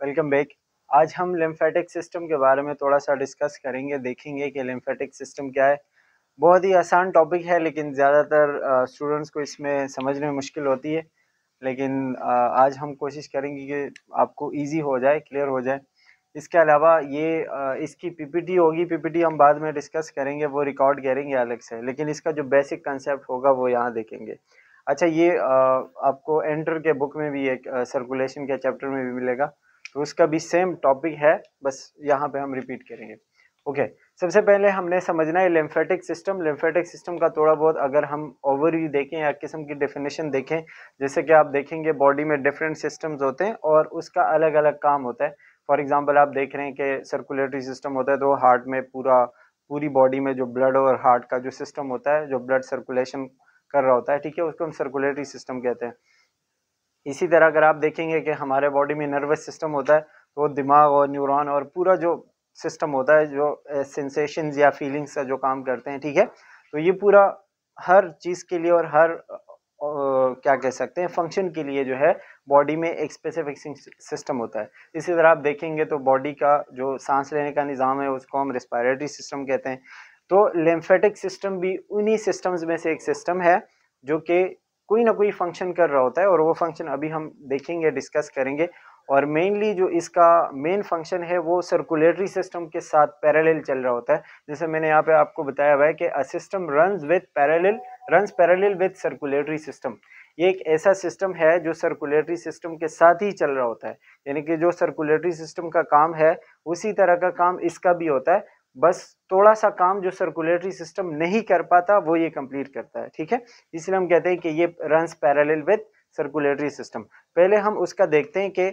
Welcome back. आज हम lymphatic system के बारे में थोड़ा सा डिस्कस करेंगे, देखेंगे कि लिम्फेटिक सिस्टम क्या है। बहुत ही आसान टॉपिक है, लेकिन ज़्यादातर स्टूडेंट्स को इसमें समझने में मुश्किल होती है। लेकिन आज हम कोशिश करेंगे कि आपको इजी हो जाए, क्लियर हो जाए। इसके अलावा इसकी पीपीटी होगी, पीपीटी हम बाद में डिस्कस करेंगे, वो रिकॉर्ड करेंगे अलग से, लेकिन इसका जो बेसिक कंसेप्ट होगा वो यहाँ देखेंगे। अच्छा, आपको एंटर के बुक में भी एक सर्कुलेशन के चैप्टर में भी मिलेगा, तो उसका भी सेम टॉपिक है, बस यहाँ पे हम रिपीट करेंगे। ओके, सबसे पहले हमने समझना है लिम्फेटिक सिस्टम। लिम्फेटिक सिस्टम का थोड़ा बहुत अगर हम ओवरव्यू देखें या किस्म की डेफिनेशन देखें, जैसे कि आप देखेंगे बॉडी में डिफरेंट सिस्टम्स होते हैं और उसका अलग अलग काम होता है। फॉर एग्जांपल आप देख रहे हैं कि सर्कुलेटरी सिस्टम होता है, तो हार्ट में पूरी बॉडी में जो ब्लड और हार्ट का जो सिस्टम होता है, जो ब्लड सर्कुलेशन कर रहा होता है, ठीक है, उसको हम सर्कुलेटरी सिस्टम कहते हैं। इसी तरह अगर आप देखेंगे कि हमारे बॉडी में नर्वस सिस्टम होता है, तो दिमाग और न्यूरॉन और पूरा जो सिस्टम होता है, जो सेंसेशंस या फीलिंग्स का जो काम करते हैं, ठीक है, तो ये पूरा हर चीज़ के लिए और हर क्या कह सकते हैं फंक्शन के लिए जो है बॉडी में एक स्पेसिफिक सिस्टम होता है। इसी तरह आप देखेंगे तो बॉडी का जो सांस लेने का निज़ाम है उसको हम रेस्पिरेटरी सिस्टम कहते हैं। तो लिम्फेटिक सिस्टम भी उन्हीं सिस्टम्स में से एक सिस्टम है जो कि कोई ना कोई फंक्शन कर रहा होता है, और वो फंक्शन अभी हम देखेंगे, डिस्कस करेंगे। और मेनली जो इसका मेन फंक्शन है वो सर्कुलेटरी सिस्टम के साथ पैरेलल चल रहा होता है। जैसे मैंने यहाँ पे आपको बताया हुआ है कि a system runs parallel with circulatory system. ये एक ऐसा सिस्टम है जो सर्कुलेटरी सिस्टम के साथ ही चल रहा होता है, यानी कि जो सर्कुलेटरी सिस्टम का काम है उसी तरह का काम इसका भी होता है, बस थोड़ा सा काम जो सर्कुलेटरी सिस्टम नहीं कर पाता वो ये कंप्लीट करता है, ठीक है। इसलिए हम कहते हैं कि ये runs parallel with circulatory system. पहले हम उसका देखते हैं कि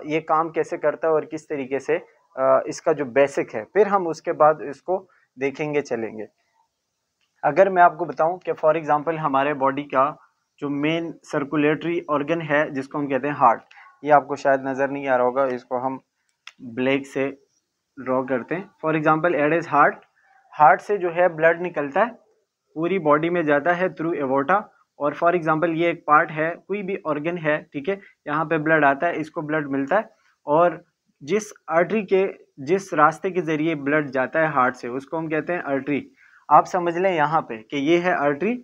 ये काम कैसे करता है और किस तरीके से इसका जो बेसिक है, फिर हम उसके बाद इसको देखेंगे, चलेंगे। अगर मैं आपको बताऊं कि फॉर एग्जांपल हमारे बॉडी का जो मेन सर्कुलेटरी ऑर्गन है जिसको हम कहते हैं हार्ट, ये आपको शायद नज़र नहीं आ रहा होगा, इसको हम ब्लैक से ड्रॉ करते हैं। For example add is heart. Heart से जो है ब्लड निकलता है, पूरी बॉडी में जाता है थ्रू एवोर्टा। और फॉर एग्जांपल ये एक पार्ट है, कोई भी ऑर्गन है, ठीक है, यहाँ पे ब्लड आता है, इसको ब्लड मिलता है, और जिस रास्ते के जरिए ब्लड जाता है हार्ट से उसको हम कहते हैं आर्टरी। आप समझ लें यहाँ पे कि ये है आर्टरी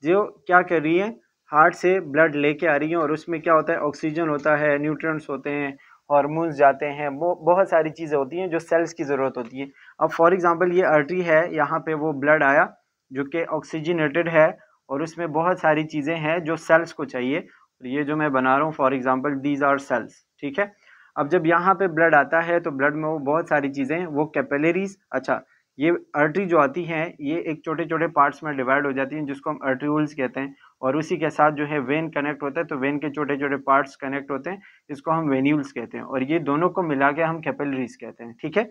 जो क्या कर रही है, हार्ट से ब्लड लेके आ रही है, और उसमें क्या होता है, ऑक्सीजन होता है, न्यूट्रिएंट्स होते हैं, हार्मोन्स जाते हैं, वो बहुत सारी चीज़ें होती हैं जो सेल्स की ज़रूरत होती है। अब फॉर एग्जांपल ये आर्टरी है, यहाँ पे वो ब्लड आया जो कि ऑक्सीजनेटेड है, और उसमें बहुत सारी चीज़ें हैं जो सेल्स को चाहिए। ये जो मैं बना रहा हूँ for example these are cells, ठीक है। अब जब यहाँ पे ब्लड आता है तो ब्लड में वो बहुत सारी चीज़ें, वो कैपिलरीज, अच्छा, ये आर्टरी जो आती हैं ये एक छोटे छोटे पार्ट्स में डिवाइड हो जाती हैं जिसको हम आर्ट्रियोल्स कहते हैं, और उसी के साथ जो है वेन कनेक्ट होता है, तो वेन के छोटे छोटे पार्ट्स कनेक्ट होते हैं, इसको हम वेन्यूल्स कहते हैं, और ये दोनों को मिला के हम कैपिलरीज कहते हैं, ठीक है।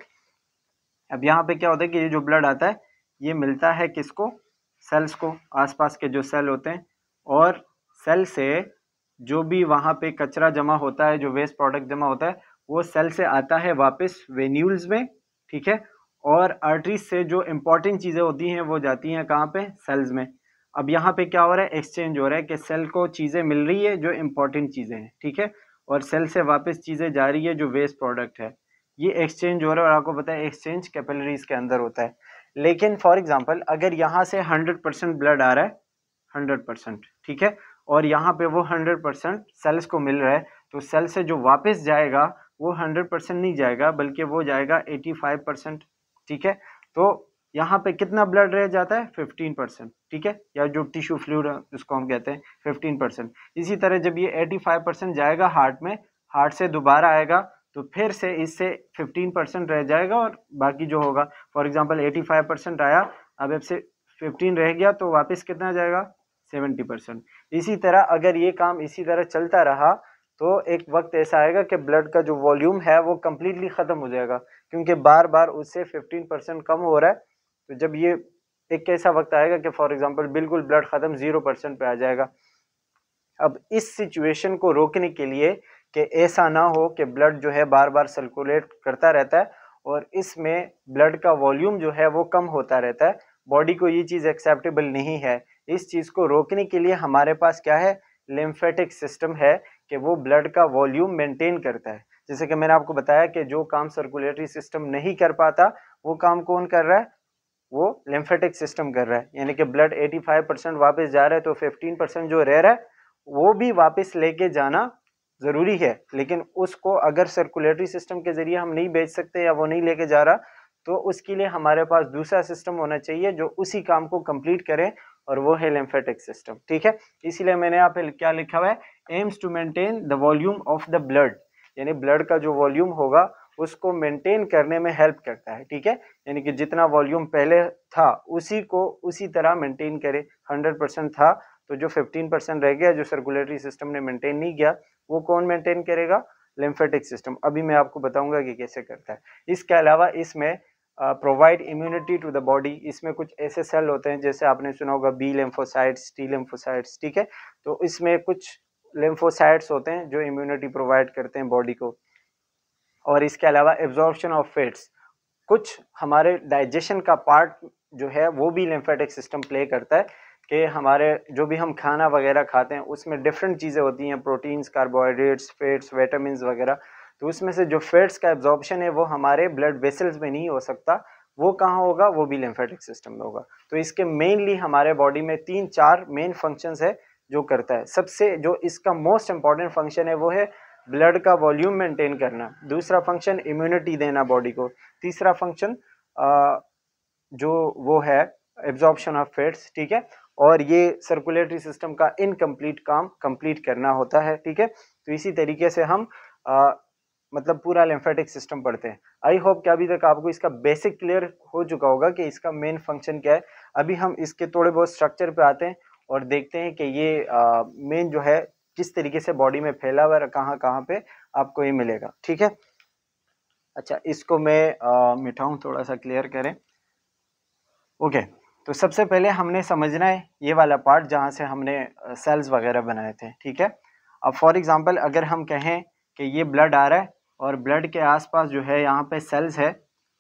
अब यहाँ पे क्या होता है कि ये जो ब्लड आता है ये मिलता है किसको, सेल्स को, आसपास के जो सेल होते हैं, और सेल से जो भी वहाँ पे कचरा जमा होता है, जो वेस्ट प्रोडक्ट जमा होता है, वो सेल से आता है वापस वेन्यूल्स में, ठीक है। और आर्टरीज से जो इंपॉर्टेंट चीज़ें होती हैं वो जाती हैं कहाँ पे, सेल्स में। अब यहाँ पे क्या हो रहा है, एक्सचेंज हो रहा है कि सेल को चीज़ें मिल रही है जो इंपॉर्टेंट चीज़ें हैं, ठीक है, और सेल से वापस चीज़ें जा रही है जो वेस्ट प्रोडक्ट है। ये एक्सचेंज हो रहा है, और आपको पता है एक्सचेंज कैपिलरीज के अंदर होता है। लेकिन फॉर एग्जांपल अगर यहाँ से 100% ब्लड आ रहा है, 100%, ठीक है, और यहाँ पे वो 100% सेल्स को मिल रहा है, तो सेल से जो वापस जाएगा वो 100% नहीं जाएगा, बल्कि वो जाएगा 85%, ठीक है। तो यहाँ पे कितना ब्लड रह जाता है, 15%, ठीक है, या जो टिश्यू फ्लूइड उसको हम कहते हैं 15%। इसी तरह जब ये 85% जाएगा हार्ट में, हार्ट से दोबारा आएगा तो फिर से इससे 15% रह जाएगा, और बाकी जो होगा, फॉर एग्जांपल 85% आया, अब से 15 रह गया, तो वापस कितना जाएगा, 70%। इसी तरह अगर ये काम इसी तरह चलता रहा तो एक वक्त ऐसा आएगा कि ब्लड का जो वॉल्यूम है वो कम्प्लीटली ख़त्म हो जाएगा, क्योंकि बार बार उससे 15% कम हो रहा है। तो जब ये एक ऐसा वक्त आएगा कि फॉर एग्जांपल बिल्कुल ब्लड ख़त्म 0% पे आ जाएगा। अब इस सिचुएशन को रोकने के लिए कि ऐसा ना हो कि ब्लड जो है बार बार सर्कुलेट करता रहता है और इसमें ब्लड का वॉल्यूम जो है वो कम होता रहता है, बॉडी को ये चीज़ एक्सेप्टेबल नहीं है। इस चीज़ को रोकने के लिए हमारे पास क्या है, लिम्फेटिक सिस्टम है कि वो ब्लड का वॉल्यूम मेंटेन करता है। जैसे कि मैंने आपको बताया कि जो काम सर्कुलेटरी सिस्टम नहीं कर पाता वो काम कौन कर रहा है, वो लिम्फेटिक सिस्टम कर रहा है। यानी कि ब्लड 85% वापस जा रहा है तो 15% जो रह रहा है वो भी वापस लेके जाना ज़रूरी है, लेकिन उसको अगर सर्कुलेटरी सिस्टम के ज़रिए हम नहीं भेज सकते या वो नहीं लेके जा रहा तो उसके लिए हमारे पास दूसरा सिस्टम होना चाहिए जो उसी काम को कंप्लीट करे, और वो है लिम्फेटिक सिस्टम। ठीक है, इसीलिए मैंने यहाँ पे क्या लिखा हुआ है, aims to maintain the volume of the blood, यानी ब्लड का जो वॉल्यूम होगा उसको मेंटेन करने में हेल्प करता है। ठीक है, यानी कि जितना वॉल्यूम पहले था उसी को उसी तरह मेंटेन करे। 100% था तो जो 15% रह गया जो सर्कुलेटरी सिस्टम ने मेंटेन नहीं किया वो कौन मेंटेन करेगा, लिम्फेटिक सिस्टम। अभी मैं आपको बताऊंगा कि कैसे करता है। इसके अलावा इसमें provide immunity to the body, इसमें कुछ ऐसे सेल होते हैं जैसे आपने सुना होगा बी लिम्फोसाइट्स, टी लिम्फोसाइट्स। ठीक है, तो इसमें कुछ लिम्फोसाइट्स होते हैं जो इम्यूनिटी प्रोवाइड करते हैं बॉडी को। और इसके अलावा एब्जॉर्प्शन ऑफ फैट्स, कुछ हमारे डाइजेशन का पार्ट जो है वो भी लिम्फेटिक सिस्टम प्ले करता है कि हमारे जो भी हम खाना वगैरह खाते हैं उसमें डिफरेंट चीज़ें होती हैं, प्रोटीन्स, कार्बोहाइड्रेट्स, फैट्स, विटामिन्स वगैरह। तो उसमें से जो फैट्स का एब्जॉर्प्शन है वो हमारे ब्लड वेसल्स में नहीं हो सकता, वो कहाँ होगा, वो भी लिम्फेटिक सिस्टम में होगा। तो इसके मेनली हमारे बॉडी में 3-4 मेन फंक्शंस है जो करता है। सबसे जो इसका मोस्ट इंपॉर्टेंट फंक्शन है वो है ब्लड का वॉल्यूम मेंटेन करना, दूसरा फंक्शन इम्यूनिटी देना बॉडी को, तीसरा फंक्शन जो वो है एब्जॉर्प्शन ऑफ फैट्स। ठीक है, और ये सर्कुलेटरी सिस्टम का इनकम्प्लीट काम कंप्लीट करना होता है। ठीक है, तो इसी तरीके से हम मतलब पूरा लिम्फेटिक सिस्टम पढ़ते हैं। आई होप कि अभी तक आपको इसका बेसिक क्लियर हो चुका होगा कि इसका मेन फंक्शन क्या है। अभी हम इसके थोड़े बहुत स्ट्रक्चर पे आते हैं और देखते हैं कि ये मेन जो है किस तरीके से बॉडी में फैला हुआ है, कहाँ कहाँ पे आपको ये मिलेगा। ठीक है, अच्छा इसको मैं मिटाऊं, थोड़ा सा क्लियर करें। ओके, तो सबसे पहले हमने समझना है ये वाला पार्ट जहाँ से हमने सेल्स वगैरह बनाए थे। ठीक है, अब फॉर एग्जांपल अगर हम कहें कि ये ब्लड आ रहा है और ब्लड के आसपास जो है यहाँ पे सेल्स है,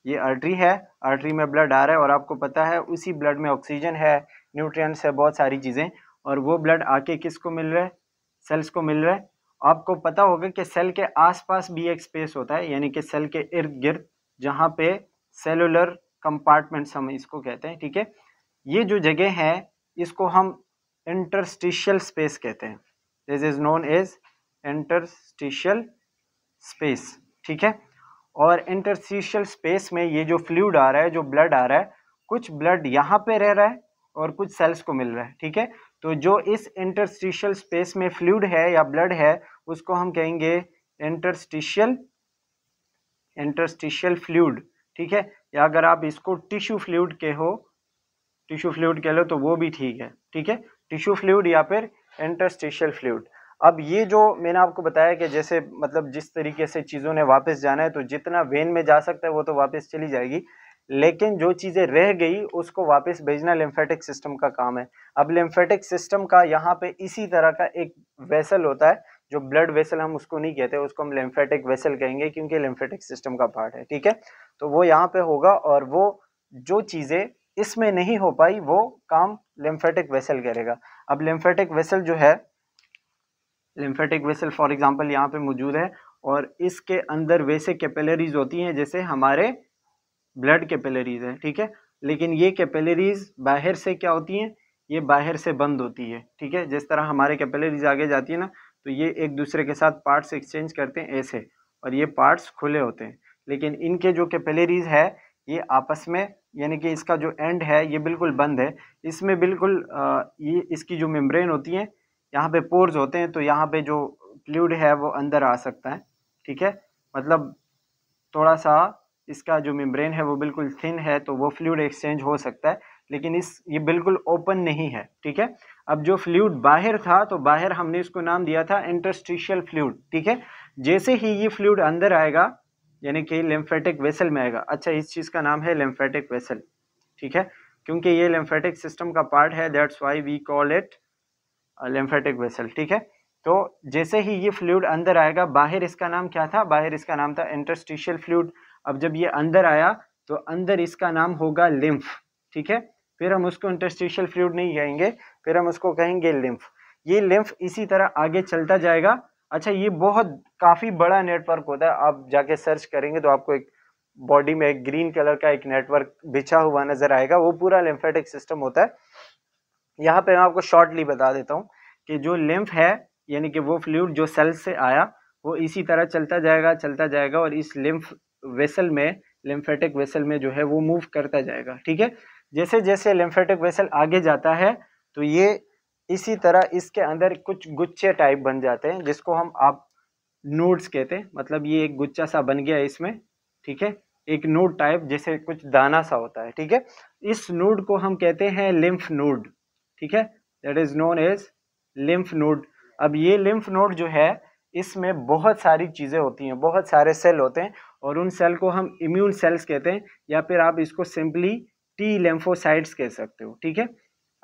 ये आर्टरी है, आर्टरी में ब्लड आ रहा है और आपको पता है उसी ब्लड में ऑक्सीजन है, न्यूट्रिएंट्स है, बहुत सारी चीज़ें, और वो ब्लड आके किसको मिल रहा है, सेल्स को मिल रहा है। आपको पता होगा कि सेल के आसपास भी एक स्पेस होता है, यानी कि सेल के इर्द गिर्द जहाँ पे सेलुलर कंपार्टमेंट्स हम इसको कहते हैं। ठीक है, ये जो जगह है इसको हम इंटरस्टिशियल स्पेस कहते हैं, this is known as interstitial space. ठीक है, और इंटरस्टिशियल स्पेस में ये जो फ्लूइड आ रहा है, जो ब्लड आ रहा है, कुछ ब्लड यहाँ पे रह रहा है और कुछ सेल्स को मिल रहा है। ठीक है, तो जो इस इंटरस्टिशियल स्पेस में फ्लूइड है या ब्लड है उसको हम कहेंगे इंटरस्टिशियल फ्लूइड। ठीक है, या अगर आप इसको टिश्यू फ्लूइड टिश्यू फ्लूइड कह लो तो वो भी ठीक है। ठीक है, टिश्यू फ्लूइड या फिर इंटरस्टिशियल फ्लूइड। अब ये जो मैंने आपको बताया कि जैसे मतलब जिस तरीके से चीज़ों ने वापस जाना है तो जितना वेन में जा सकता है वो तो वापस चली जाएगी, लेकिन जो चीज़ें रह गई उसको वापस भेजना लिम्फेटिक सिस्टम का काम है। अब लिम्फेटिक सिस्टम का यहाँ पे इसी तरह का एक वेसल होता है, जो ब्लड वेसल हम उसको नहीं कहते, उसको हम लिम्फेटिक वेसल कहेंगे क्योंकि लिम्फेटिक सिस्टम का पार्ट है। ठीक है, तो वो यहाँ पे होगा और वो जो चीज़ें इसमें नहीं हो पाई वो काम लिम्फेटिक वेसल करेगा। अब लिम्फेटिक वेसल जो है, लिम्फेटिक वेसल फॉर एग्जांपल यहाँ पे मौजूद है और इसके अंदर वैसे कैपिलरीज होती हैं जैसे हमारे ब्लड कैपिलरीज है। ठीक है, लेकिन ये कैपिलरीज बाहर से क्या होती हैं, ये बाहर से बंद होती है। ठीक है, जिस तरह हमारे कैपिलरीज आगे जाती है ना, तो ये एक दूसरे के साथ पार्ट्स एक्सचेंज करते हैं ऐसे, और ये पार्ट्स खुले होते हैं। लेकिन इनके जो कैपिलरीज है ये आपस में, यानी कि इसका जो एंड है ये बिल्कुल बंद है, इसमें बिल्कुल ये इसकी जो मेम्ब्रेन होती है, यहाँ पे पोर्स होते हैं, तो यहाँ पे जो फ्लूइड है वो अंदर आ सकता है। ठीक है, मतलब थोड़ा सा इसका जो मेम्ब्रेन है वो बिल्कुल थिन है तो वो फ्लूइड एक्सचेंज हो सकता है, लेकिन ये बिल्कुल ओपन नहीं है। ठीक है, अब जो फ्लूइड बाहर था तो बाहर हमने इसको नाम दिया था इंटरस्टिशियल फ्लूइड। ठीक है, जैसे ही ये फ्लूइड अंदर आएगा यानी कि लिम्फेटिक वेसल में आएगा, अच्छा इस चीज़ का नाम है लिम्फेटिक वेसल। ठीक है, क्योंकि ये लिम्फेटिक सिस्टम का पार्ट है, that's why we call it lymphatic vessel. ठीक है, तो जैसे ही ये फ्लूइड अंदर आएगा, बाहर इसका नाम क्या था, बाहर इसका नाम था इंटरस्टिशियल फ्लूइड। अब जब ये अंदर आया तो अंदर इसका नाम होगा लिम्फ। ठीक है, फिर हम उसको इंटरस्टिशियल फ्लूइड नहीं कहेंगे, फिर हम उसको कहेंगे लिम्फ। ये लिम्फ इसी तरह आगे चलता जाएगा अच्छा, ये बहुत काफ़ी बड़ा नेटवर्क होता है, आप जाके सर्च करेंगे तो आपको एक बॉडी में एक ग्रीन कलर का एक नेटवर्क बिछा हुआ नजर आएगा, वो पूरा लिम्फेटिक सिस्टम होता है। यहाँ पे मैं आपको शॉर्टली बता देता हूँ कि जो लिम्फ है, यानी कि वो फ्लूइड जो सेल से आया, वो इसी तरह चलता जाएगा और इस लिम्फ वेसल में, लिम्फेटिक वेसल में जो है वो मूव करता जाएगा। ठीक है, जैसे जैसे लिम्फेटिक वेसल आगे जाता है तो ये इसी तरह इसके अंदर कुछ गुच्छे टाइप बन जाते हैं, जिसको हम आप नोड्स कहते हैं। मतलब ये एक गुच्छा सा बन गया इसमें, ठीक है, एक नोड टाइप जैसे कुछ दाना सा होता है। ठीक है, इस नोड को हम कहते हैं लिम्फ नोड। ठीक है, that is known as lymph node. अब ये लिम्फ नोड जो है, इसमें बहुत सारी चीजें होती हैं, बहुत सारे सेल होते हैं, और उन सेल को हम इम्यून सेल्स कहते हैं, या फिर आप इसको सिंपली टी लिम्फोसाइट्स कह सकते हो। ठीक है,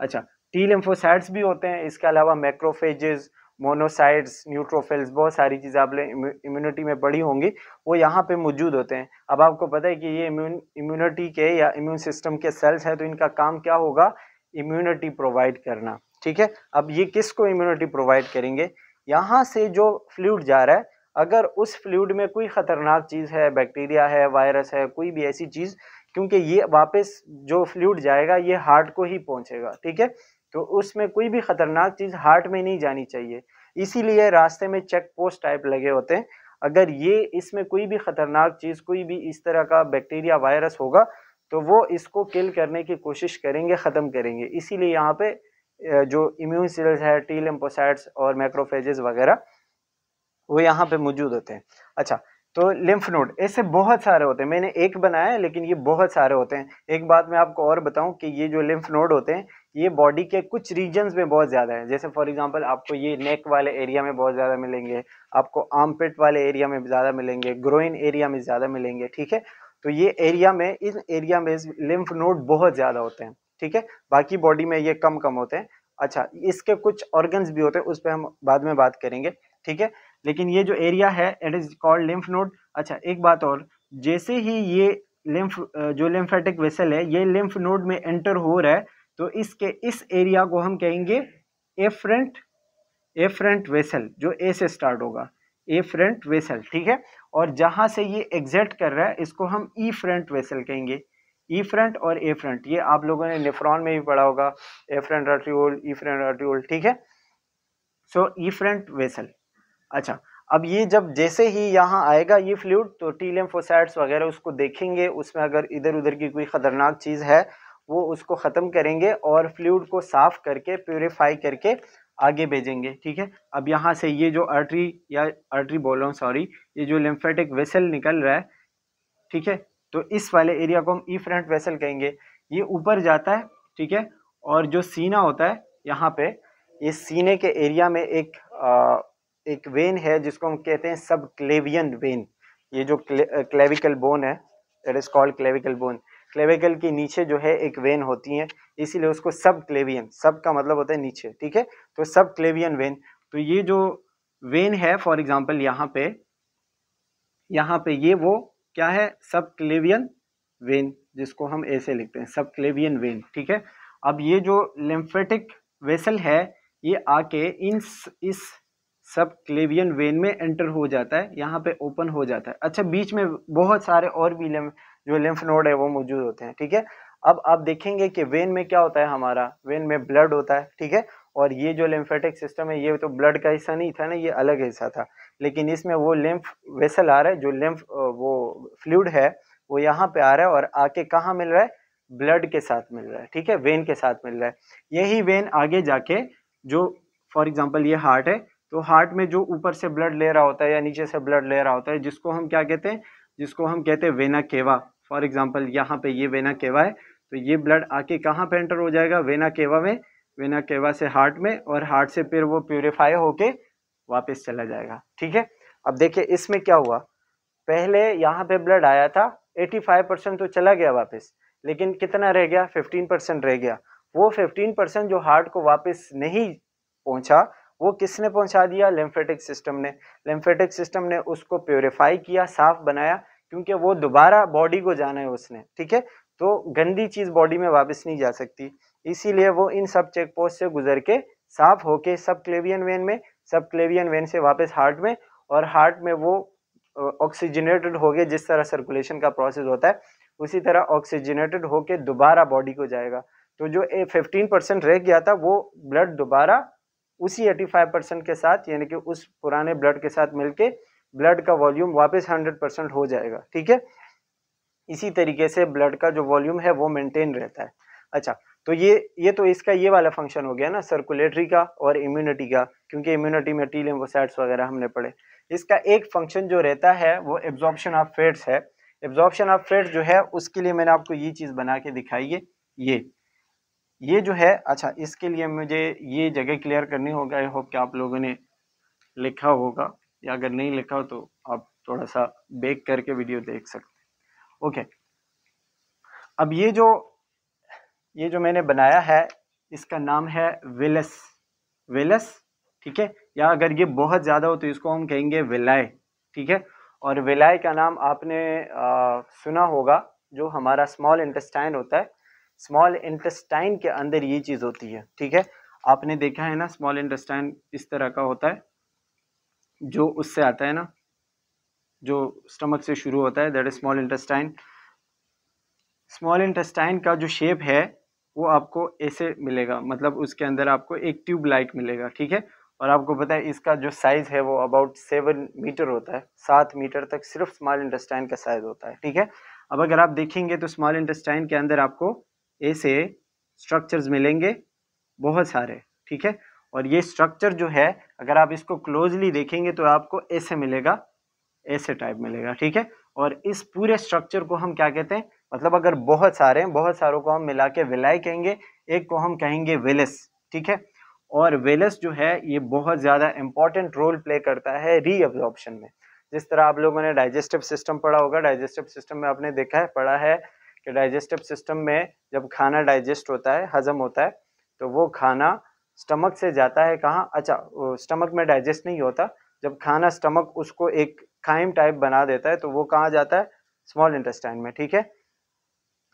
अच्छा, टी लिम्फोसाइट्स भी होते हैं, इसके अलावा मैक्रोफेजेस, मोनोसाइट्स, न्यूट्रोफिल्स, बहुत सारी चीज़ें आपने इम्यूनिटी में पढ़ी होंगी, वो यहाँ पे मौजूद होते हैं। अब आपको पता है कि ये इम्यूनिटी के या इम्यून सिस्टम के सेल्स हैं, तो इनका काम क्या होगा, इम्यूनिटी प्रोवाइड करना। ठीक है, अब ये किसको इम्यूनिटी प्रोवाइड करेंगे, यहाँ से जो फ्लूइड जा रहा है, अगर उस फ्लूइड में कोई खतरनाक चीज़ है, बैक्टीरिया है, वायरस है, कोई भी ऐसी चीज़, क्योंकि ये वापस जो फ्लूइड जाएगा ये हार्ट को ही पहुंचेगा। ठीक है, तो उसमें कोई भी खतरनाक चीज हार्ट में नहीं जानी चाहिए, इसीलिए रास्ते में चेक पोस्ट टाइप लगे होते हैं। अगर ये इसमें कोई भी खतरनाक चीज, कोई भी इस तरह का बैक्टीरिया वायरस होगा, तो वो इसको किल करने की कोशिश करेंगे, खत्म करेंगे। इसीलिए यहाँ पे जो इम्यून सेल्स है, टी लिम्फोसाइट्स और मैक्रोफेजेस वगैरह, वो यहाँ पे मौजूद होते हैं। अच्छा, तो लिम्फ नोड ऐसे बहुत सारे होते हैं, मैंने एक बनाया है लेकिन ये बहुत सारे होते हैं। एक बात मैं आपको और बताऊं कि ये जो लिम्फ नोड होते हैं, ये बॉडी के कुछ रीजन्स में बहुत ज़्यादा है। जैसे फॉर एग्जांपल आपको ये नेक वाले एरिया में बहुत ज़्यादा मिलेंगे, आपको आर्मपिट वाले एरिया में ज़्यादा मिलेंगे, ग्रोइन एरिया में ज़्यादा मिलेंगे। ठीक है, तो ये एरिया में, इन एरिया में लिम्फ नोड बहुत ज़्यादा होते हैं। ठीक है, बाकी बॉडी में ये कम कम होते हैं। अच्छा, इसके कुछ ऑर्गन्स भी होते हैं, उस पर हम बाद में बात करेंगे। ठीक है, लेकिन ये जो एरिया है it is called lymph node. अच्छा, एक बात और, जैसे ही ये लिम्फ जो लिम्फेटिक वेसल है ये लिम्फ नोड में एंटर हो रहा है, तो इसके इस एरिया को हम कहेंगे एफरेंट, एफरेंट वेसल, जो ए से स्टार्ट होगा, एफरेंट वेसल। ठीक है, और जहां से ये एग्जिट कर रहा है इसको हम ई फ्रंट वेसल कहेंगे। ई फ्रंट और ए फ्रंट, ये आप लोगों ने नेफ्रॉन में भी पढ़ा होगा, एफरेंट आर्ट्रियोल, ई फ्रंट आर्ट्रियोल। ठीक है, सो ई फ्रंट वेसल। अच्छा, अब ये जब जैसे ही यहाँ आएगा ये फ्लूइड, तो टी लिम्फोसाइट्स वगैरह उसको देखेंगे, उसमें अगर इधर उधर की कोई खतरनाक चीज़ है वो उसको ख़त्म करेंगे और फ्लूइड को साफ करके, प्यूरिफाई करके आगे भेजेंगे। ठीक है, अब यहाँ से ये जो आर्टरी, या आर्टरी बोल रहा हूँ सॉरी, ये जो लिम्फेटिक वेसल निकल रहा है, ठीक है, तो इस वाले एरिया को हम इफरेंट वेसल कहेंगे। ये ऊपर जाता है, ठीक है, और जो सीना होता है यहाँ पे, ये सीने के एरिया में एक वेन है जिसको हम कहते हैं सब क्लेवियन वेन। ये जो क्लेविकल बोन है, it is called clavicle bone. Clavicle के नीचे जो है एक वेन होती है, इसीलिए उसको सब क्लेवियन, सब का मतलब होता है नीचे। ठीक है, तो सब क्लेवियन वेन, तो ये जो वेन है फॉर एग्जांपल यहाँ पे ये वो क्या है, सब क्लेवियन वेन, जिसको हम ऐसे लिखते हैं सब क्लेवियन वेन। ठीक है, अब ये जो लिम्फेटिक वेसल है ये आके इस सब क्लेवियन वेन में एंटर हो जाता है, यहाँ पे ओपन हो जाता है। अच्छा, बीच में बहुत सारे और भी जो लिम्फ नोड है वो मौजूद होते हैं। ठीक है, अब आप देखेंगे कि वेन में क्या होता है, हमारा वेन में ब्लड होता है। ठीक है, और ये जो लिम्फेटिक सिस्टम है ये तो ब्लड का हिस्सा नहीं था ना, ये अलग हिस्सा था, लेकिन इसमें वो लिम्फ वेसल आ रहा है, जो लिम्फ वो फ्लूइड है वो यहाँ पे आ रहा है, और आके कहाँ मिल रहा है, ब्लड के साथ मिल रहा है। ठीक है, वेन के साथ मिल रहा है। यही वेन आगे जाके, जो फॉर एग्जांपल ये हार्ट है, तो हार्ट में जो ऊपर से ब्लड ले रहा होता है या नीचे से ब्लड ले रहा होता है, जिसको हम क्या कहते हैं, जिसको हम कहते हैं वेना केवा। फॉर एग्जांपल यहाँ पे ये वेना केवा है, तो ये ब्लड आके कहाँ पे एंटर हो जाएगा, वेना केवा में, वेना केवा से हार्ट में, और हार्ट से फिर वो प्यूरिफाई होके वापस चला जाएगा। ठीक है, अब देखिए इसमें क्या हुआ, पहले यहाँ पे ब्लड आया था, 85% तो चला गया वापस, लेकिन कितना रह गया, 15% रह गया। वो 15% जो हार्ट को वापस नहीं पहुंचा, वो किसने पहुंचा दिया, लिम्फेटिक सिस्टम ने। लिम्फेटिक सिस्टम ने उसको प्योरीफाई किया, साफ बनाया, क्योंकि वो दोबारा बॉडी को जाना है उसने। ठीक है, तो गंदी चीज बॉडी में वापस नहीं जा सकती, इसीलिए वो इन सब चेक पोस्ट से गुजर के साफ होके सब क्लेवियन वेन में, सब क्लेवियन वेन से वापस हार्ट में, और हार्ट में वो ऑक्सीजनेटेड हो गए, जिस तरह सर्कुलेशन का प्रोसेस होता है उसी तरह ऑक्सीजनेटेड होके दोबारा बॉडी को जाएगा। तो जो 15% रह गया था वो ब्लड दोबारा उसी 85% के साथ, यानी कि उस पुराने ब्लड के साथ मिलके ब्लड का वॉल्यूम वापस 100% हो जाएगा। ठीक है, इसी तरीके से ब्लड का जो वॉल्यूम है वो मेंटेन रहता है। अच्छा, तो ये तो इसका ये वाला फंक्शन हो गया ना सर्कुलेटरी का और इम्यूनिटी का, क्योंकि इम्यूनिटी में टी लिम्फोसाइट्स वगैरह हमने पढ़े। इसका एक फंक्शन जो रहता है वो एब्जॉर्प्शन ऑफ फैट्स है। एब्जॉर्प्शन ऑफ फैट्स जो है उसके लिए मैंने आपको ये चीज़ बना के दिखाई है, ये जो है। अच्छा, इसके लिए मुझे ये जगह क्लियर करनी होगा। आई होप कि आप लोगों ने लिखा होगा, या अगर नहीं लिखा हो तो आप थोड़ा सा बैक करके वीडियो देख सकते हैं। ओके, अब ये जो मैंने बनाया है इसका नाम है वेलस। ठीक है, या अगर ये बहुत ज़्यादा हो तो इसको हम कहेंगे विलाय। ठीक है, और विलाय का नाम आपने सुना होगा, जो हमारा स्मॉल इंटेस्टाइन होता है, स्मॉल इंटेस्टाइन के अंदर ये चीज़ होती है। ठीक है, आपने देखा है ना, स्मॉल इंटेस्टाइन इस तरह का होता है, जो उससे आता है ना, जो स्टमक से शुरू होता है, that is small intestine. Small intestine का जो शेप है वो आपको ऐसे मिलेगा, मतलब उसके अंदर आपको एक ट्यूब लाइक मिलेगा। ठीक है, और आपको पता है इसका जो साइज़ है वो अबाउट 7 मीटर होता है, 7 मीटर तक सिर्फ स्मॉल इंटेस्टाइन का साइज़ होता है। ठीक है, अब अगर आप देखेंगे तो स्मॉल इंटेस्टाइन के अंदर आपको ऐसे स्ट्रक्चर्स मिलेंगे बहुत सारे। ठीक है, और ये स्ट्रक्चर जो है अगर आप इसको क्लोजली देखेंगे तो आपको ऐसे मिलेगा, ऐसे टाइप मिलेगा। ठीक है, और इस पूरे स्ट्रक्चर को हम क्या कहते हैं, मतलब अगर बहुत सारे हैं, बहुत सारों को हम मिला के विलाय कहेंगे, एक को हम कहेंगे वेलस। ठीक है, और वेलस जो है ये बहुत ज़्यादा इंपॉर्टेंट रोल प्ले करता है रीअब्जॉर्प्शन में। जिस तरह आप लोगों ने डाइजेस्टिव सिस्टम पढ़ा होगा, डाइजेस्टिव सिस्टम में आपने देखा है, पढ़ा है कि डाइजेस्टिव सिस्टम में जब खाना डाइजेस्ट होता है, हजम होता है, तो वो खाना स्टमक से जाता है कहाँ? अच्छा, स्टमक में डाइजेस्ट नहीं होता, जब खाना स्टमक उसको एक खाइम टाइप बना देता है तो वो कहाँ जाता है? स्मॉल इंटेस्टाइन में। ठीक है,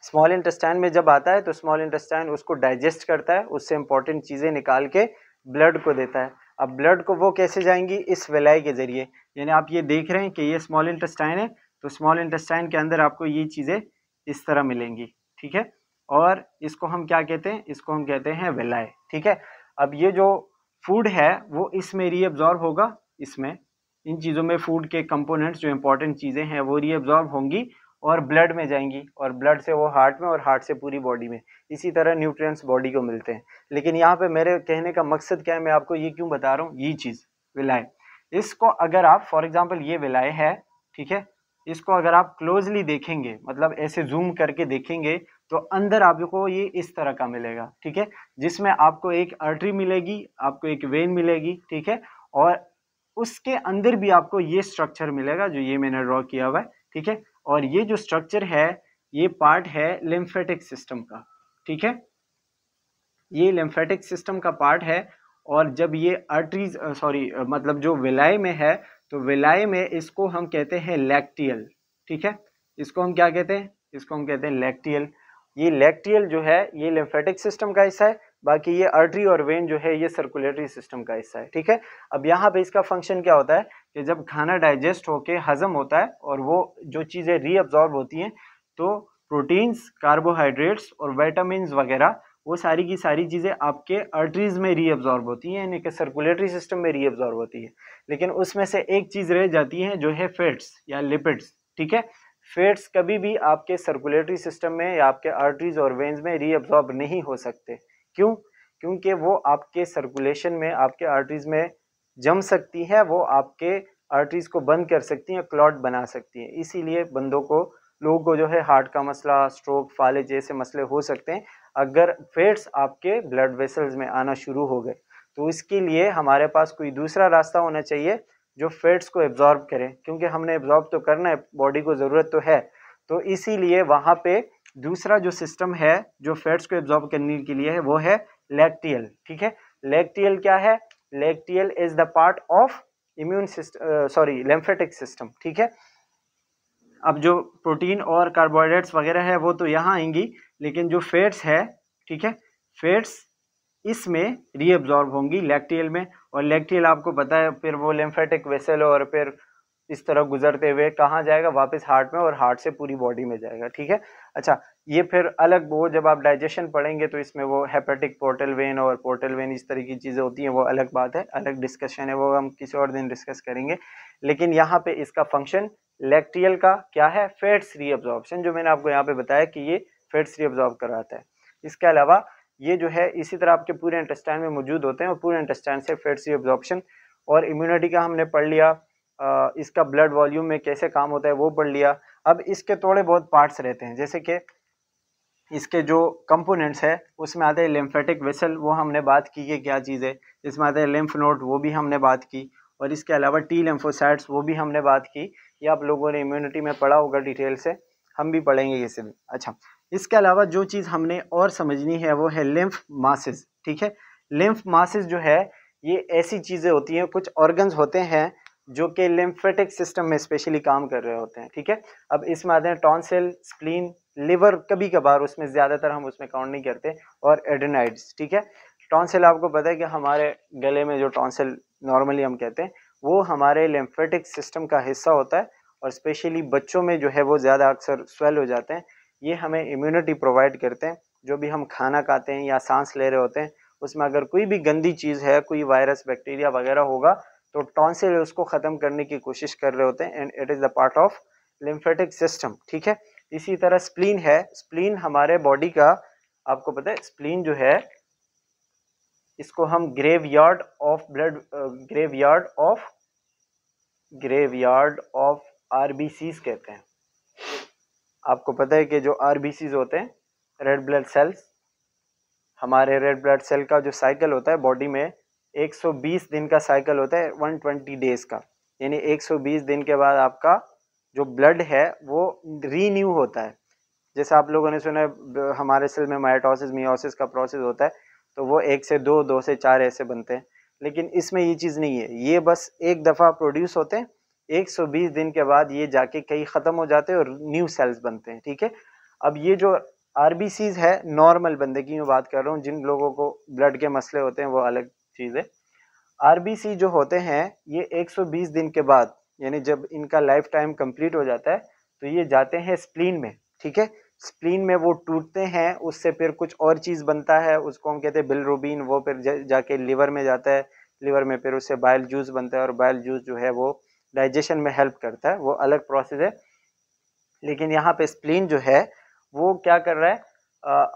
स्मॉल इंटेस्टाइन में जब आता है तो स्मॉल इंटेस्टाइन उसको डाइजेस्ट करता है, उससे इंपॉर्टेंट चीज़ें निकाल के ब्लड को देता है। अब ब्लड को वो कैसे जाएंगी? इस विलाय के जरिए। यानी आप ये देख रहे हैं कि ये स्मॉल इंटेस्टाइन है, तो स्मॉल इंटेस्टाइन के अंदर आपको ये चीज़ें इस तरह मिलेंगी। ठीक है, और इसको हम क्या कहते हैं? इसको हम कहते हैं विलाय। ठीक है, अब ये जो फूड है वो इसमें रीअब्जॉर्ब होगा, इसमें इन चीज़ों में फूड के कंपोनेंट्स जो इंपॉर्टेंट चीज़ें हैं वो रीअब्जॉर्ब होंगी और ब्लड में जाएंगी, और ब्लड से वो हार्ट में, और हार्ट से पूरी बॉडी में। इसी तरह न्यूट्रिएंट्स बॉडी को मिलते हैं। लेकिन यहाँ पे मेरे कहने का मकसद क्या है, मैं आपको ये क्यों बता रहा हूँ, ये चीज़ विलाय, इसको अगर आप फॉर एग्जांपल ये विलाय है, ठीक है, इसको अगर आप क्लोजली देखेंगे, मतलब ऐसे जूम करके देखेंगे, तो अंदर आपको ये इस तरह का मिलेगा। ठीक है, जिसमें आपको एक आर्टरी मिलेगी, आपको एक वेन मिलेगी। ठीक है, और उसके अंदर भी आपको ये स्ट्रक्चर मिलेगा जो ये मैंने ड्रॉ किया हुआ है। ठीक है, और ये जो स्ट्रक्चर है ये पार्ट है लिम्फेटिक सिस्टम का। ठीक है, ये लिम्फेटिक सिस्टम का पार्ट है, और जब ये आर्टरीज मतलब जो विलाय में है, तो विलाय में इसको हम कहते हैं लैक्टियल। ठीक है, इसको हम क्या कहते हैं? इसको हम कहते हैं लैक्टियल। ये लैक्टियल जो है ये लिम्फेटिक सिस्टम का हिस्सा है, बाकी ये आर्टरी और वेन जो है ये सर्कुलेटरी सिस्टम का हिस्सा है। ठीक है, अब यहाँ पे इसका फंक्शन क्या होता है कि जब खाना डाइजेस्ट होके हजम होता है और वो जो चीज़ें रीअब्जॉर्ब होती हैं, तो प्रोटीन्स, कार्बोहाइड्रेट्स और विटामिन वगैरह वो सारी की सारी चीज़ें आपके आर्टरीज में रीअब्जॉर्ब होती हैं, यानी कि सर्कुलेटरी सिस्टम में रीअब्जॉर्ब होती है। लेकिन उसमें से एक चीज़ रह जाती है जो है फैट्स या लिपिड्स। ठीक है, फैट्स कभी भी आपके सर्कुलेटरी सिस्टम में या आपके आर्टरीज और वेन्स में रीअब्जॉर्ब नहीं हो सकते। क्यों? क्योंकि वो आपके सर्कुलेशन में, आपके आर्टरीज में जम सकती है, वो आपके आर्टरीज को बंद कर सकती हैं, क्लॉट बना सकती हैं। इसीलिए लोगों को जो है हार्ट का मसला, स्ट्रोक, फाले जैसे मसले हो सकते हैं अगर फैट्स आपके ब्लड वेसल्स में आना शुरू हो गए। तो इसके लिए हमारे पास कोई दूसरा रास्ता होना चाहिए जो फैट्स को एब्जॉर्ब करे, क्योंकि हमने एब्जॉर्ब तो करना है, बॉडी को ज़रूरत तो है। तो इसीलिए वहाँ पे दूसरा जो सिस्टम है जो फैट्स को एब्जॉर्ब करने के लिए है वो है लैक्टियल। ठीक है, लैक्टियल क्या है? Lacteal is the part of immune system, lymphatic system. ठीक है, अब जो प्रोटीन और कार्बोहाइड्रेट्स वगैरह है वो तो यहाँ आएंगी, लेकिन जो फैट्स है, ठीक है, फैट्स इसमें रीअब्जॉर्ब होंगी लैक्टियल में, और लैक्टियल आपको पता है फिर वो लिम्फेटिक वेसल और फिर इस तरह गुजरते हुए कहाँ जाएगा, वापस हार्ट में, और हार्ट से पूरी बॉडी में जाएगा। ठीक है, अच्छा ये फिर अलग, वो जब आप डाइजेशन पढ़ेंगे तो इसमें वो हेपेटिक पोर्टल वेन और पोर्टल वेन इस तरह की चीज़ें होती हैं, वो अलग बात है, अलग डिस्कशन है, वो हम किसी और दिन डिस्कस करेंगे। लेकिन यहाँ पे इसका फंक्शन लैक्टियल का क्या है, फैट्स रीअब्जॉर्प्शन, जो मैंने आपको यहाँ पे बताया कि ये फैट्स रीअब्जॉर्ब कराता है। इसके अलावा ये जो है इसी तरह आपके पूरे इंटेस्टाइन में मौजूद होते हैं और पूरे इंटेस्टाइन से फैट्स रीअब्जॉर्प्शन और इम्यूनिटी का हमने पढ़ लिया। इसका ब्लड वॉल्यूम में कैसे काम होता है वो पढ़ लिया। अब इसके थोड़े बहुत पार्ट्स रहते हैं, जैसे कि इसके जो कंपोनेंट्स है उसमें आते हैं लिम्फेटिक वेसल, वो हमने बात की कि क्या चीज़ है। इसमें आते हैं लिम्फ नोड, वो भी हमने बात की। और इसके अलावा टी लिम्फोसाइट्स, वो भी हमने बात की। ये आप लोगों ने इम्यूनिटी में पढ़ा होगा डिटेल से, हम भी पढ़ेंगे ये से भी। अच्छा, इसके अलावा जो चीज़ हमने और समझनी है वो है लिम्फ मासेस। ठीक है, लिम्फ मासेस जो है ये ऐसी चीज़ें होती हैं, कुछ ऑर्गन्स होते हैं जो कि लिम्फेटिक सिस्टम में स्पेशली काम कर रहे होते हैं। ठीक है, अब इसमें आते हैं टॉन्सिल, स्प्लीन, लिवर कभी कभार, उसमें ज़्यादातर हम उसमें काउंट नहीं करते, और एडेनाइड्स। ठीक है, टॉन्सिल आपको पता है कि हमारे गले में जो टॉन्सिल नॉर्मली हम कहते हैं वो हमारे लिम्फेटिक सिस्टम का हिस्सा होता है, और स्पेशली बच्चों में जो है वो ज़्यादा अक्सर स्वेल हो जाते हैं। ये हमें इम्यूनिटी प्रोवाइड करते हैं। जो भी हम खाना खाते हैं या सांस ले रहे होते हैं उसमें अगर कोई भी गंदी चीज़ है, कोई वायरस बैक्टीरिया वगैरह होगा, तो टॉन्सिल उसको ख़त्म करने की कोशिश कर रहे होते हैं, and it is the part of lymphatic system. ठीक है, इसी तरह स्प्लीन है। स्प्लीन हमारे बॉडी का, आपको पता है स्प्लीन जो है इसको हम graveyard of blood, graveyard of RBCs कहते हैं। आपको पता है कि जो आरबीसीज होते हैं, रेड ब्लड सेल्स, हमारे रेड ब्लड सेल का जो साइकिल होता है बॉडी में 120 दिन का साइकिल होता है, 120 डेज का, यानी 120 दिन के बाद आपका जो ब्लड है वो रीन्यू होता है। जैसे आप लोगों ने सुना है हमारे सेल में माइटोसिस मियोसिस का प्रोसेस होता है, तो वो 1 से 2, 2 से 4 ऐसे बनते हैं। लेकिन इसमें ये चीज़ नहीं है, ये बस एक दफ़ा प्रोड्यूस होते हैं, 120 दिन के बाद ये जाके कहीं ख़त्म हो जाते हैं और न्यू सेल्स बनते हैं। ठीक है, अब ये जो आरबीसीज है, नॉर्मल बंदे की मैं बात कर रहा हूँ, जिन लोगों को ब्लड के मसले होते हैं वो अलग चीज़ है। आरबीसी जो होते हैं ये 120 दिन के बाद, यानी जब इनका लाइफ टाइम कंप्लीट हो जाता है, तो ये जाते हैं स्प्लीन में। ठीक है, स्प्लीन में वो टूटते हैं, उससे फिर कुछ और चीज़ बनता है, उसको हम कहते हैं बिलरुबिन, वो फिर जाके लिवर में जाता है, लिवर में फिर उससे बाइल जूस बनता है, और बाइल जूस जो है वो डाइजेशन में हेल्प करता है, वो अलग प्रोसेस है। लेकिन यहाँ पे स्प्लीन जो है वो क्या कर रहा है,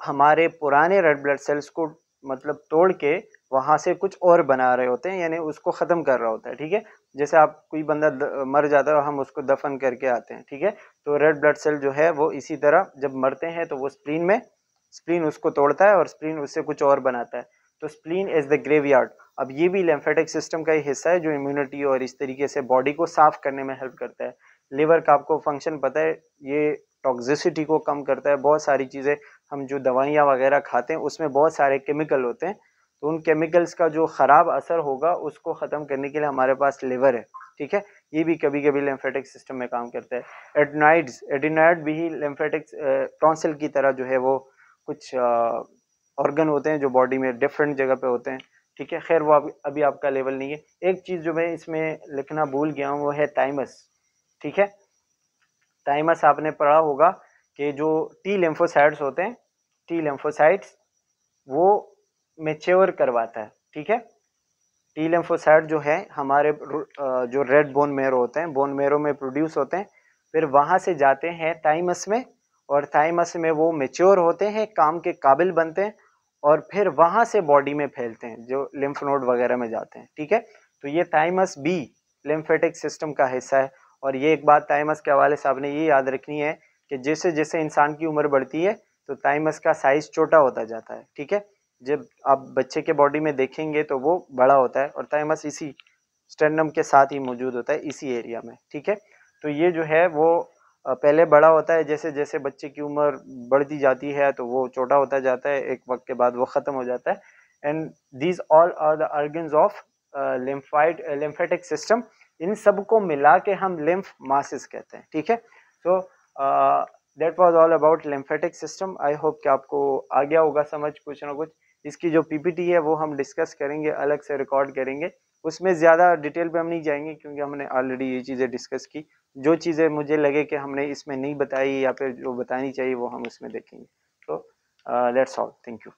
हमारे पुराने रेड ब्लड सेल्स को मतलब तोड़ के वहाँ से कुछ और बना रहे होते हैं, यानी उसको ख़त्म कर रहा होता है। ठीक है, जैसे आप कोई बंदा मर जाता है और हम उसको दफन करके आते हैं। ठीक है, तो रेड ब्लड सेल जो है वो इसी तरह जब मरते हैं तो वो स्प्लीन उसको तोड़ता है और स्प्लीन उससे कुछ और बनाता है। तो स्प्लीन इज़ द ग्रेवयार्ड। अब ये भी लिम्फेटिक सिस्टम का ही हिस्सा है जो इम्यूनिटी और इस तरीके से बॉडी को साफ करने में हेल्प करता है। लिवर का आपको फंक्शन पता है, ये टॉक्सिसिटी को कम करता है। बहुत सारी चीज़ें, हम जो दवाइयाँ वगैरह खाते हैं उसमें बहुत सारे केमिकल होते हैं, तो उन केमिकल्स का जो ख़राब असर होगा उसको ख़त्म करने के लिए हमारे पास लिवर है। ठीक है, ये भी कभी कभी लिम्फेटिक सिस्टम में काम करता है। एडिनाइड भी लिम्फेटिक टॉन्सिल की तरह जो है वो कुछ ऑर्गन होते हैं जो बॉडी में डिफरेंट जगह पे होते हैं। ठीक है, खैर वो अभी आपका लेवल नहीं है। एक चीज़ जो मैं इसमें लिखना भूल गया हूँ वो है थाइमस। ठीक है, थाइमस आपने पढ़ा होगा कि जो टी लिम्फोसाइट्स होते हैं, टी लिम्फोसाइट्स वो मेच्योर करवाता है। ठीक है, टी लिम्फोसाइट जो है हमारे जो रेड बोन मेरो होते हैं, बोन मेरो में प्रोड्यूस होते हैं, फिर वहाँ से जाते हैं थाइमस में, और थाइमस में वो मेच्योर होते हैं, काम के काबिल बनते हैं, और फिर वहाँ से बॉडी में फैलते हैं, जो लिम्फ नोड वगैरह में जाते हैं। ठीक है, तो ये थाइमस भी लिम्फेटिक सिस्टम का हिस्सा है। और ये एक बात थाइमस के हवाले से आपने ये याद रखनी है कि जैसे जैसे इंसान की उम्र बढ़ती है तो थाइमस का साइज छोटा होता जाता है। ठीक है, जब आप बच्चे के बॉडी में देखेंगे तो वो बड़ा होता है, और थाइमस इसी स्टेरनम के साथ ही मौजूद होता है, इसी एरिया में। ठीक है, तो ये जो है वो पहले बड़ा होता है, जैसे जैसे बच्चे की उम्र बढ़ती जाती है तो वो छोटा होता जाता है, एक वक्त के बाद वो ख़त्म हो जाता है। And these all are the organs of lymphatic system. इन सब को मिला के हम लिम्फ मासेस कहते हैं। ठीक है, तो that was all about lymphatic system. I hope कि आपको आ गया होगा समझ कुछ ना कुछ। इसकी जो पीपीटी है वो हम डिस्कस करेंगे, अलग से रिकॉर्ड करेंगे, उसमें ज़्यादा डिटेल पे हम नहीं जाएंगे क्योंकि हमने ऑलरेडी ये चीज़ें डिस्कस की। जो चीज़ें मुझे लगे कि हमने इसमें नहीं बताई या फिर जो बतानी चाहिए वो हम उसमें देखेंगे। तो दैट्स ऑल, थैंक यू।